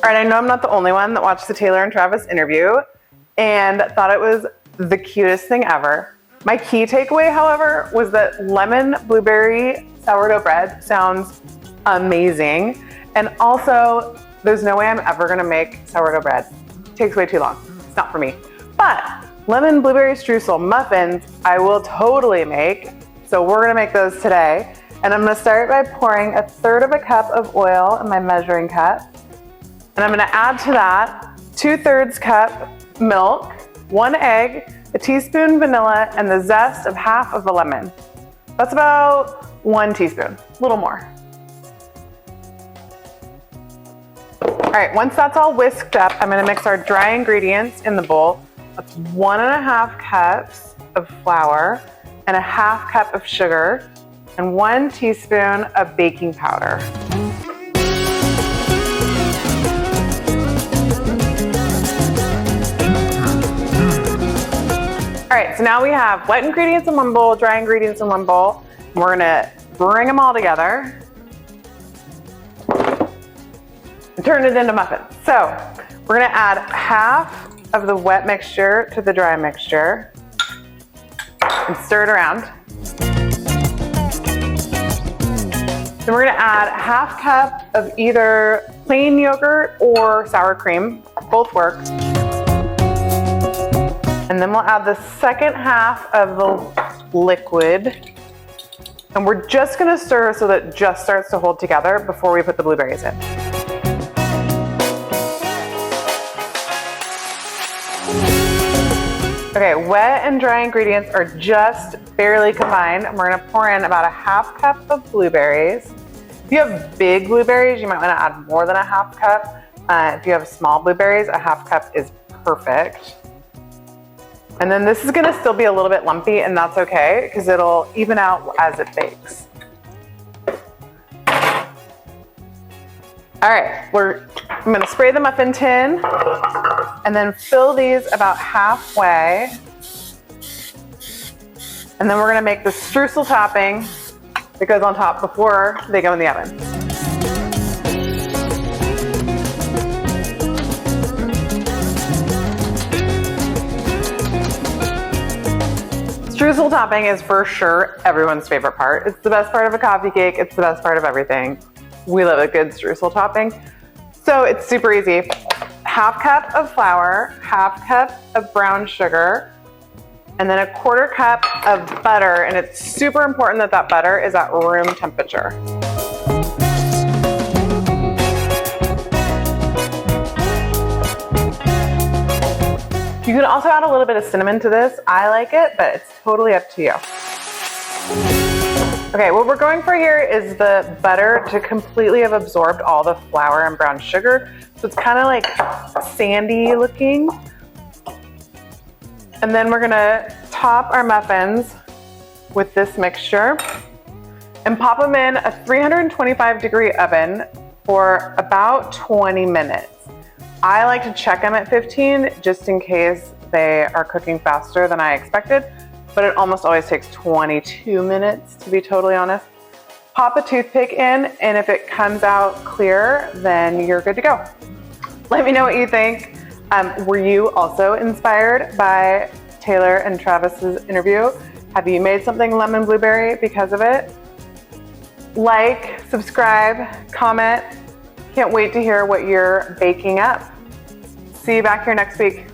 All right, I know I'm not the only one that watched the Taylor and Travis interview and thought it was the cutest thing ever. My key takeaway, however, was that lemon blueberry sourdough bread sounds amazing. And also, there's no way I'm ever gonna make sourdough bread. It takes way too long. It's not for me. But lemon blueberry streusel muffins, I will totally make. So we're gonna make those today. And I'm gonna start by pouring 1/3 cup of oil in my measuring cup. And I'm gonna add to that 2/3 cup milk, 1 egg, a teaspoon vanilla, and the zest of half of a lemon. That's about 1 teaspoon, a little more. All right, once that's all whisked up, I'm gonna mix our dry ingredients in the bowl. That's 1.5 cups of flour and 1/2 cup of sugar and 1 teaspoon of baking powder. All right, so now we have wet ingredients in one bowl, dry ingredients in one bowl. We're gonna bring them all together and turn it into muffins. So we're gonna add half of the wet mixture to the dry mixture and stir it around. Then we're gonna add 1/2 cup of either plain yogurt or sour cream, both work. And then we'll add the second half of the liquid. And we're just gonna stir so that it just starts to hold together before we put the blueberries in. Okay, wet and dry ingredients are just barely combined. We're gonna pour in about 1/2 cup of blueberries. If you have big blueberries, you might wanna add more than 1/2 cup. If you have small blueberries, 1/2 cup is perfect. And then this is gonna still be a little bit lumpy, and that's okay, because it'll even out as it bakes. All right, I'm gonna spray the muffin tin and then fill these about halfway. And then we're gonna make the streusel topping that goes on top before they go in the oven. Streusel topping is for sure everyone's favorite part. It's the best part of a coffee cake. It's the best part of everything. We love a good streusel topping. So it's super easy. 1/2 cup of flour, 1/2 cup of brown sugar, and then 1/4 cup of butter. And it's super important that that butter is at room temperature. You can also add a little bit of cinnamon to this. I like it, but it's totally up to you. Okay, what we're going for here is the butter to completely have absorbed all the flour and brown sugar. So it's kind of like sandy looking. And then we're gonna top our muffins with this mixture and pop them in a 325-degree oven for about 20 minutes. I like to check them at 15 just in case they are cooking faster than I expected, but it almost always takes 22 minutes to be totally honest. Pop a toothpick in, and if it comes out clear, then you're good to go. Let me know what you think. Were you also inspired by Taylor and Travis's interview? Have you made something lemon blueberry because of it? Like, subscribe, comment. Can't wait to hear what you're baking up. See you back here next week.